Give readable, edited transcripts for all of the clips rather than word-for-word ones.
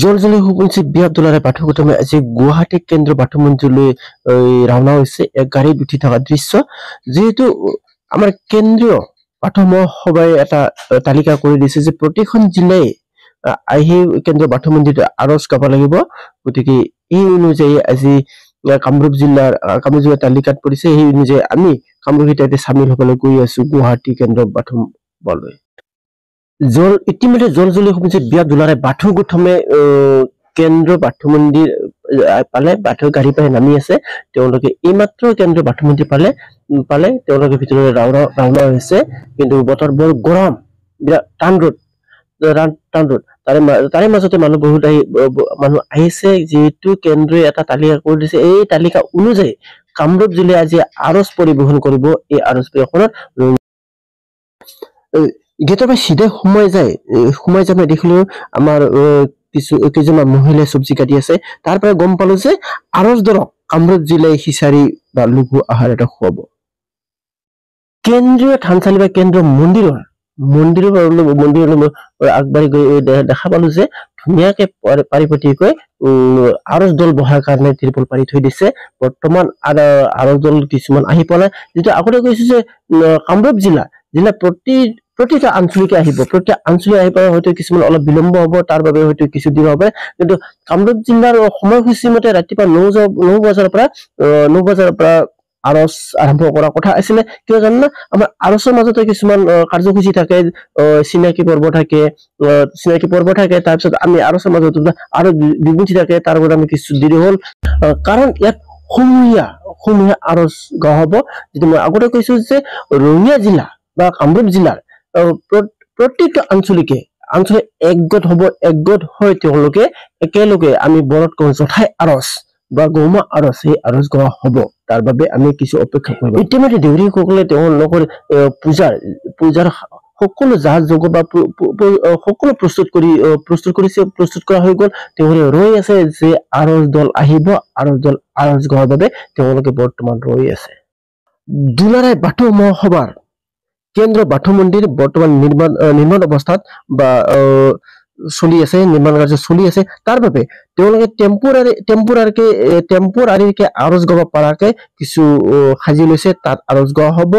জলজলি হুকুমছে বিয়া দুলাৰে পাঠকতমে আজি গুৱাহাটী কেন্দ্ৰ পাঠমন্ত্ৰীলৈ ৰাওনা হৈছে এক গাড়ীত উঠি থকা দৃশ্য যেহেতু আমাৰ কেন্দ্ৰীয় পাঠ মহাসভাই এটা তালিকা কৰি দিছে যে প্ৰতিখন জিলাই আহি কেন্দ্ৰীয় পাঠমন্ত্ৰীত আৰজ গাব লাগিব গতিকে এই অনুযায়ী আজি কামৰূপ জিলাৰ তালিকাত পৰিছে সেই অনুযায়ী আমি কামৰূপ জিলাতে সামিল হ'বলৈ গৈ আছো গুৱাহাটী কেন্দ্ৰীয় পাঠমন্ত্ৰীলৈ ইতিমধ্যে জলজলি হুকুমছে বিয়া দুলাৰে বাথৌ গুঠমে কেন্দ্ৰ পাঠমন্ত্ৰী পালে বাথৌ গাড়ী পাই নামি আছে তেওঁলোকে এইমাত্ৰ কেন্দ্ৰ পাঠমন্ত্ৰী পালে তেওঁলোকে ভিতৰলৈ ৰাওনা হৈছে কিন্তু বতৰ বৰ গৰম বিৰাট টান ৰ'দ তাৰে মাজতে মানুহ আহিছে যেহেতু কেন্দ্ৰই এটা তালিকা কৰি দিছে এই তালিকা অনুযায়ী কামৰূপ জিলাই আজি আৰজ পৰিবেশন কৰিব এই আৰজ পৰিবেশনত গেটৰ পৰা সিধে সোমাই যাই দেখিলো আমাৰ কিছুমান মহিলাই চব্জি কাটি আছে তাৰ পৰা গম পালো যে আৰজ দলক কামৰূপ জিলাই খিচাৰি বা লঘু আহাৰ এটা খুৱাব কেন্দ্ৰীয় থানচালি বা কেন্দ্ৰীয় মন্দিৰৰ আগবাঢ়ি গৈ দেখা পালো যে ধুনীয়াকে পাৰিপতিকৈ আৰজ দল বহাৰ কাৰণে ত্ৰিপল পাৰি থৈ দিছে বৰ্তমান আৰজ দল কিছুমান আহি পেলাই যেটো আগতে কৈছো যে কামৰূপ জিলা প্ৰতিটা আঞ্চলিকে আহিব প্ৰতিটা আঞ্চলিক আহি পেলাই হয়তো কিছুমান অলপ বিলম্ব হ'ব তাৰ বাবে হয়তো কিছু দিন হ'ব কিন্তু কামৰূপ জিলাৰ সময়সূচী মতে ৰাতিপুৱা 9 বজাৰ পৰা আৰজ আৰম্ভ কৰা কথা আছিলে কিয় জানা আমাৰ আৰজৰ মাজতে কিছুমান কাৰ্যসূচী থাকে চিনাকি পৰ্ব থাকে তাৰ পিছত আমি আৰজৰ মাজত আৰু বিভূতি থাকে তাৰ পৰা আমি কিছু দেৰি হ'ল কাৰণ ইয়াত সমূহীয়া আৰজ গাঁও হ'ব যেটো মই আগতে কৈছো যে ৰঙিয়া জিলা বা কামৰূপ জিলাৰ প্ৰত্যেকটা আঞ্চলিকে একগোট হৈ তেওঁলোকে একেলগে আমি বৰত কওঁ জঠাই আৰজ বা গৌমা আৰজ এই আৰজ গোৱা হ'ব তাৰ বাবে আমি কিছু অপেক্ষা কৰিব ইতিমধ্যে দেউৰীসকলে তেওঁলোকৰ পূজাৰ সকলো যোগ বা সকলো প্ৰস্তুত কৰা হৈ গ'ল তেওঁলোকে ৰৈ আছে যে আৰজ দল আহিব আৰজ গোৱাৰ বাবে তেওঁলোকে বৰ্তমান ৰৈ আছে দুলাৰাই বাথৌ মহাসভাৰ কেন্দ্ৰ বাথৌ মন্দিৰ বৰ্তমান নিৰ্মাণ অৱস্থাত বা নিৰ্মাণ কাৰ্য চলি আছে তাৰ বাবে তেওঁলোকে টেম্পোৰাৰীকে আৰজ গাব পৰাকে কিছু সাজি লৈছে তাত আৰজ গোৱা হ'ব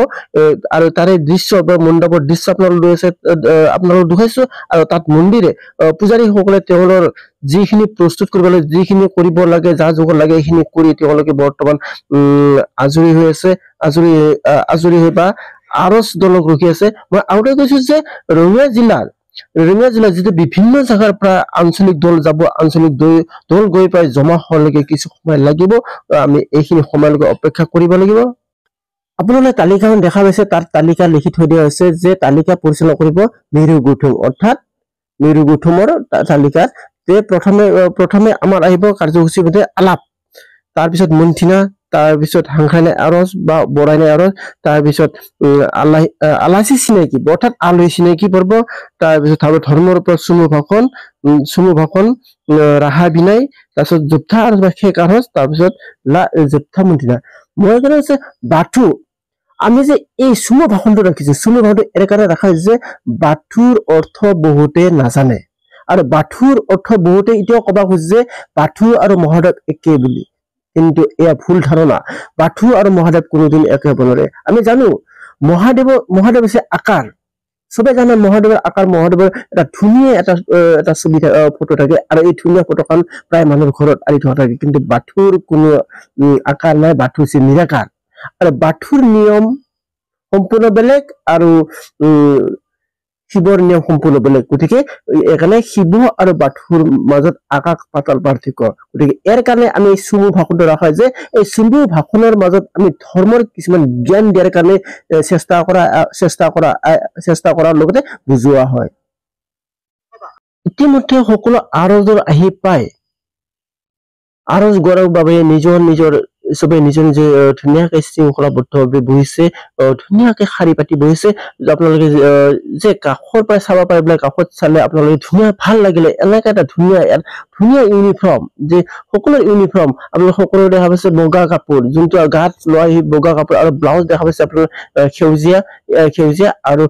আৰু তাৰে দৃশ্য বা মণ্ডপৰ দৃশ্য আপোনালোক দেখাইছো আৰু তাত মন্দিৰে পূজাৰীসকলে তেওঁলোকৰ যিখিনি প্ৰস্তুত কৰিব লাগে যোগাৰ লাগে এইখিনি কৰি তেওঁলোকে বৰ্তমান আজৰি হৈ আছে আজৰি হৈ বা আৰজ দলক ৰখি আছে মই আগতে কৈছো যে ৰঙিয়া জিলাৰ যিটো বিভিন্ন জাগাৰ পৰা আঞ্চলিক দল যাব আঞ্চলিক দল গৈ পাই জমা হোৱালৈকে কিছু সময় লাগিব আমি এইখিনি সময়লৈকে অপেক্ষা কৰিব লাগিব আপোনালোকে তালিকাখন দেখা পাইছে তাৰ তালিকা লিখি থৈ দিয়া হৈছে যে তালিকা পৰিচালনা কৰিব নেহৰু গৌতম অৰ্থাৎ নেহৰু গৌতমৰ তালিকাত যে প্ৰথমে আমাৰ আহিব কাৰ্যসূচী মতে আলাপ তাৰ পিছত মন্থিনা তাৰ পিছত হাংখাইনে আৰজ বা বৰাইনে আৰজ তাৰ পিছত আলাচি চিনাকি অৰ্থাৎ আলহী চিনাকি পৰ্ব তাৰ পিছত ধৰ্মৰ ওপৰত চুমু ভাষণ ৰাহা বিনাই তাৰ পিছত যোদ্ধা আৰজ বা শেষ আৰজ তাৰ পিছত যোদ্ধা মন্থিনা মই জানো যে বাথৌ আমি যে এই চুমু ভাষণটো ৰাখিছো চুমু ভাষণটো এনেকাৰে ৰাখা যে বাথৌৰ অৰ্থ বহুতে নাজানে আৰু বাথৌৰ অৰ্থ বহুতে এতিয়াও কবা খুজিছে যে বাথৌ আৰু মহাদেৱ একে বুলি কিন্তু এয়া ভুল ধাৰণা বাথৌ আৰু মহাদেৱ কোনোদিন একে হ'ব নোৱাৰে আমি জানো মহাদেৱ হৈছে আকাৰ সবে জানে মহাদেৱৰ আকাৰ মহাদেৱৰ এটা ধুনীয়া এটা ছবি ফটো থাকে আৰু এই ধুনীয়া ফটোখন প্ৰায় মানুহৰ ঘৰত আনি থোৱা থাকে কিন্তু বাথৌৰ কোনো আকাৰ নাই বাথৌ হৈছে নিৰাকাৰ আৰু বাথৌৰ নিয়ম সম্পূৰ্ণ বেলেগ আৰু শিৱৰ নিয়ম সম্পূৰ্ণ বেলেগ গতিকে এখানে শিৱ আৰু বাথৌৰ মাজত আকাশ পাতাল পাৰ্থক্য গতিকে ইয়াৰ কাৰণে আমি চুমু ভাষণটো ৰাখা যে এই চুমু ভাষণৰ মাজত আমি ধৰ্মৰ কিছুমান জ্ঞান দিয়াৰ কাৰণে চেষ্টা কৰাৰ লগতে বুজোৱা হয় ইতিমধ্যে সকলো আৰজৰ আহি পায় আৰজ গোৱাৰ বাবে নিজৰ চবে নিজৰ নিজৰ ধুনীয়াকৈ শৃংখলাবদ্ধভাৱে বহিছে, ধুনীয়াকৈ শাৰী পাতি বহিছে। আপোনালোকে যে কাষৰ পৰা চাব পাৰে, বোলে কাষত চালে আপোনালোকে ধুনীয়া ভাল লাগিলে, এনেকুৱা এটা ধুনীয়া ইউনিফৰ্ম, যে সকলোৰে ইউনিফৰ্ম আপোনালোকে সকলোৰে দেখা পাইছে বগা কাপোৰ, যোনটো গাত লোৱা সেই বগা কাপোৰ, আৰু ব্লাউজ দেখা পাইছে আপোনাৰ সেউজীয়া, আৰু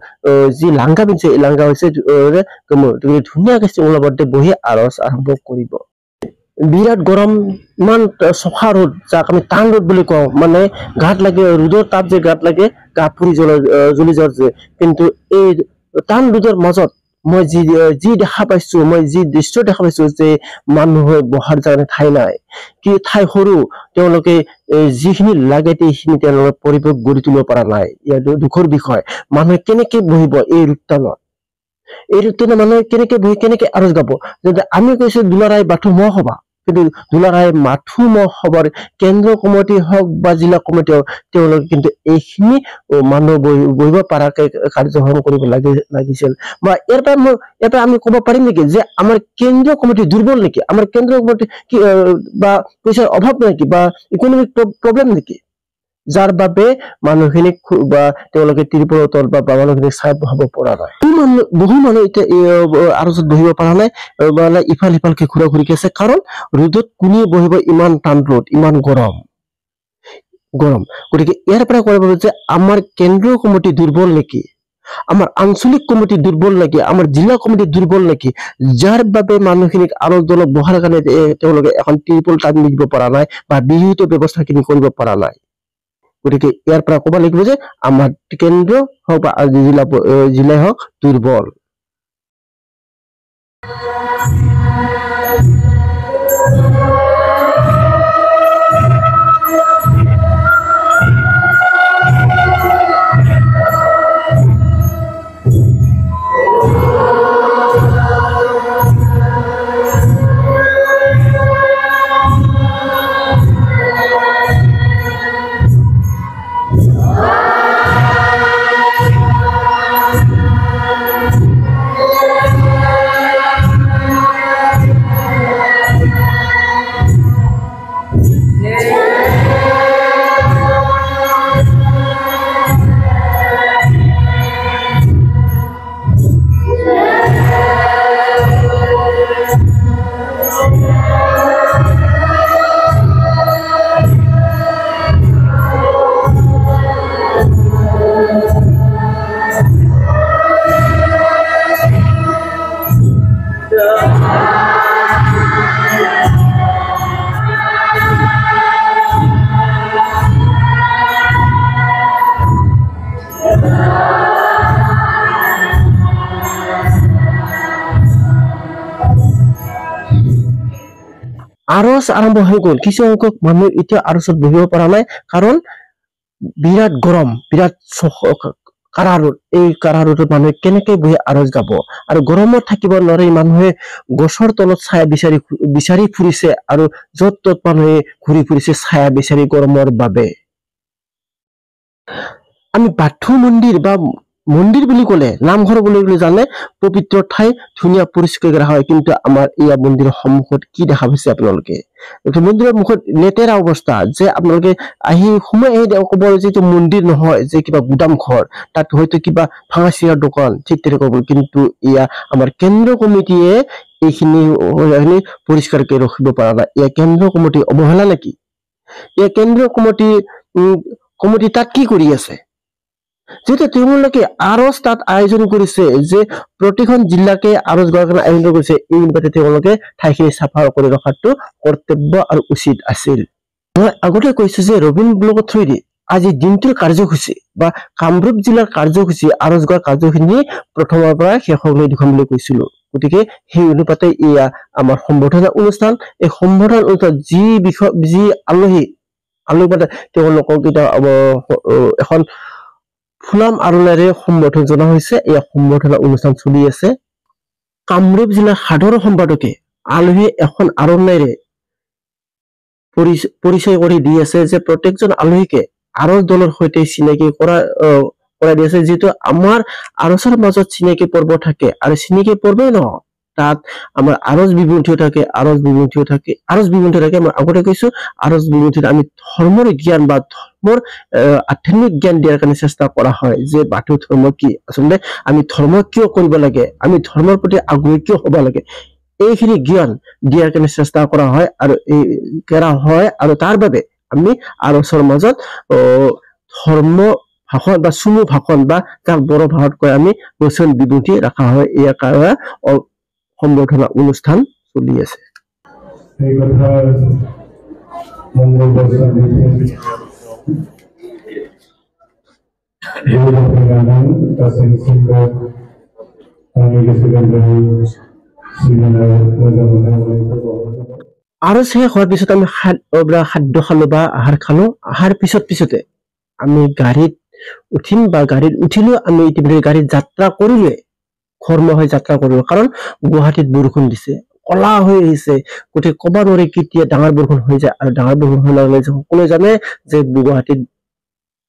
যি লাংগা পিন্ধিছে এই লাংগা হৈছে ধুনীয়াকৈ শৃংখলাবদ্ধ বহি আৰজ আৰম্ভ কৰিব। বিৰাট গৰম, ইমান চখা ৰ'দ, যাক আমি টান ৰ'দ বুলি কওঁ, মানে গাত লাগে, ৰ'দৰ তাপ যে গাত লাগে, গা পুৰি জ্বলি যোৱা। কিন্তু এই টান ৰ'দৰ মাজত মই যি দেখা পাইছো, মই যি দৃশ্য দেখা পাইছো, যে মানুহে বহাৰ কাৰণে ঠাই নাই, কি ঠাই সৰু, তেওঁলোকে যিখিনি লাগে সেইখিনি তেওঁলোকে পৰিৱেশ গঢ়ি তুলিব পৰা নাই। ইয়াৰ দুখৰ বিষয়। মানুহে কেনেকে বহিব এই ৰূপটানত? এই ৰূপটানত মানুহে কেনেকে বহি কেনেকে আৰজ গাব? যদি আমি কৈছো দুলাৰায় বাথৌ মহাসভা, কিন্তু দুলাৰায় বাথৌ মহাসভাৰ কেন্দ্ৰীয় কমিটি হওক বা জিলা কমিটি হওক, তেওঁলোকে কিন্তু এইখিনি মানুহ বহিব পৰাকৈ কাৰ্যক্ৰম কৰিব লাগিছিল। বা ইয়াৰ পৰা আমি ক'ব পাৰিম নেকি যে আমাৰ কেন্দ্ৰীয় কমিটি দুৰ্বল নেকি? আমাৰ কেন্দ্ৰীয় কমিটি কি বা পইচাৰ অভাৱ নেকি, বা ইকনমিক প্ৰব্লেম নেকি, যাৰ বাবে মানুহখিনিক বা তেওঁলোকে ত্ৰিপলৰ তল বা মানুহখিনিক চাই বহাব পৰা নাই? বহু মানুহ এতিয়া আৰজত বহিব পৰা নাই, মানে ইফাল সিফালকে ঘূৰা ঘূৰিকে আছে। কাৰণ ৰ'দত কোনে বহিব? ইমান টান ৰ'দ, ইমান গৰম। গতিকে ইয়াৰ পৰা ক'ব পাৰো যে আমাৰ কেন্দ্ৰীয় কমিটি দুৰ্বল নেকি, আমাৰ আঞ্চলিক কমিটি দুৰ্বল নেকি, আমাৰ জিলা কমিটি দুৰ্বল নেকি, যাৰ বাবে মানুহখিনিক আৰজ দলত বহাৰ কাৰণে তেওঁলোকে এখন ত্ৰিপল টানি দিব পৰা নাই বা বিহিত ব্যৱস্থাখিনি কৰিব পৰা নাই। গতিকে ইয়াৰ পৰা ক'ব লাগিব যে আমাৰ কেন্দ্ৰ হওক বা জিলাই হওক দুৰ্বল। আৰজ আৰম্ভ হৈ গ'ল। কিছু সংখ্যক মানুহ এতিয়া আৰজত বহিব পৰা নাই, কাৰণ বিৰাট গৰম, বিৰাট কাঢ়া ৰ'দ। এই কাঢ়া ৰ'দত মানুহে কেনেকে বহি আৰজ গাব? আৰু গৰমত থাকিব নোৱাৰি মানুহে গছৰ তলত ছায়া বিচাৰি ফুৰিছে, আৰু য'ত ত'ত মানুহে ঘূৰি ফুৰিছে ছায়া বিচাৰি গৰমৰ বাবে। আমি বাথৌ মন্দিৰ বা মন্দিৰ বুলি ক'লে, নামঘৰ বুলি জানে, পবিত্ৰ ঠাই, ধুনীয়া পৰিষ্কাৰ কৰা হয়। কিন্তু আমাৰ এয়া মন্দিৰৰ সন্মুখত কি দেখা পাইছে আপোনালোকে? মন্দিৰৰ মুখত লেতেৰা অৱস্থা, যে আপোনালোকে সোমাই আহি ক'ব যে এইটো মন্দিৰ নহয়, যে কিবা গুদাম ঘৰ, তাত হয়তো কিবা ভাঙা চিঙা দোকান, ঠিক তেনেকুৱা। কিন্তু এয়া আমাৰ কেন্দ্ৰীয় কমিটিয়ে এইখিনি পৰিষ্কাৰকে ৰাখিব পৰা নাই। এয়া কেন্দ্ৰীয় কমিটি অৱহেলা নেকি? এয়া কেন্দ্ৰীয় কমিটি তাত কি কৰি আছে? যেতিয়া তেওঁলোকে আৰজ তাত আয়োজন কৰিছে, যে প্ৰতিখন জিলাকে আৰজ গোৱাৰ কাৰণে আয়োজন কৰিছে, এই অনুপাতে তেওঁলোকে ঠাইখিনি চাফা কৰি ৰখাটো কৰ্তব্য আৰু উচিত আছিল। মই আগতে কৈছো যে ৰবীন ব্লগৰ থ্ৰুদি আজি দিনটোৰ কাৰ্যসূচী বা কামৰূপ জিলাৰ কাৰ্যসূচী, আৰজ গোৱাৰ কাৰ্যখিনি প্ৰথমৰ পৰা শেষলৈ দেখুৱাম বুলি কৈছিলো। গতিকে সেই অনুপাতে এয়া আমাৰ সম্বৰ্ধনা অনুষ্ঠান। এই সম্বৰ্ধনা অনুষ্ঠান যি আলহী মানে তেওঁলোকক এতিয়া এখন ফুলাম আৰণেৰে সম্বৰ্ধন জনোৱা হৈছে। এই সম্বৰ্ধনা অনুষ্ঠান চলি আছে। কামৰূপ জিলাৰ সাধাৰণ সম্পাদকে আলহী এখন আৰণেৰে পৰিচয় কৰি দি আছে, যে প্ৰত্যেকজন আলহীকে আৰজ দলৰ সৈতে চিনাকি কৰাই দি আছে। যিটো আমাৰ আৰজৰ মাজত চিনাকি পৰ্ব থাকে, আৰু চিনাকি পৰ্বই নহয়, তাত আমাৰ আৰজ বিবৃতিও থাকে মই আগতে কৈছো আৰজ বিবৃতিত আমি ধৰ্মৰ জ্ঞান বা ধৰ্মৰ আধ্যাত্মিক জ্ঞান দিয়াৰ কাৰণে চেষ্টা কৰা হয় যে বাথৌ ধৰ্ম কি আচলতে আমি ধৰ্ম কিয় কৰিব লাগে আমি ধৰ্মৰ প্ৰতি আগ্ৰহী কিয় হ'ব লাগে এইখিনি জ্ঞান দিয়াৰ কাৰণে চেষ্টা কৰা হয় আৰু তাৰ বাবে আমি আৰজৰ মাজত ধৰ্ম ভাষণ বা চুমু ভাষণ বা যাক বড়ো ভাষাত কয় আমি বচন বিবৃতি ৰখা হয় ইয়াৰ কাৰণে সম্বৰ্ধনা অনুষ্ঠান চলি আছে এই কথা মঙ্গলবাৰ আৰু শেষ হোৱাৰ পিছত আমি খাদ্য খালো বা আহাৰ খালো আহাৰ পিছতে আমি গাড়ীত উঠিম বা গাড়ীত উঠিলেও আমি ইতিমধ্যে গাড়ীত যাত্ৰা কৰিলে ঘৰমুখে যাত্ৰা কৰিলো কাৰণ গুৱাহাটীত বৰষুণ দিছে কলা হৈ আহিছে গতিকে ক'ব নোৱাৰি কেতিয়া ডাঙৰ বৰষুণ হৈ যায় আৰু ডাঙৰ বৰষুণ হোৱাৰ লগে লগে সকলোৱে জানে যে গুৱাহাটীত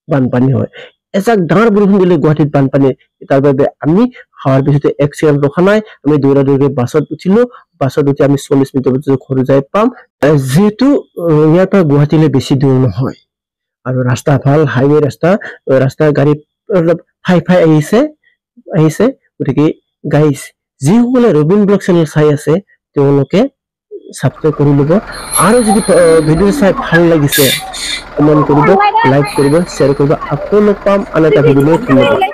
বানপানী হয় এজাক ডাঙৰ বৰষুণ দিলে গুৱাহাটীত বানপানী তাৰ বাবে আমি খাৱাৰ পিছতে এক ছেকেণ্ড ৰখা নাই আমি দৌৰা দৌৰি বাছত উঠি আমি 40 মিনিটৰ ভিতৰত ঘৰ যাই পাম যিহেতু ইয়াৰ পৰা গুৱাহাটীলৈ বেছি দূৰ নহয় আৰু ৰাস্তা ভাল হাইৱে ৰাস্তা গাড়ী অলপ ফাই আহিছে গতিকে গাইজ যিসকলে ৰবিন ব্লগ চেনেল চাই আছে তেওঁলোকে সাবস্ক্ৰাইব কৰি ল'ব আৰু যদি ভিডিঅ চাই ভাল লাগিছে কমেন্ট কৰিব লাইক কৰিব শ্বেয়াৰ কৰিব আকৌ লগ পাম আন এটা ভিডিঅ'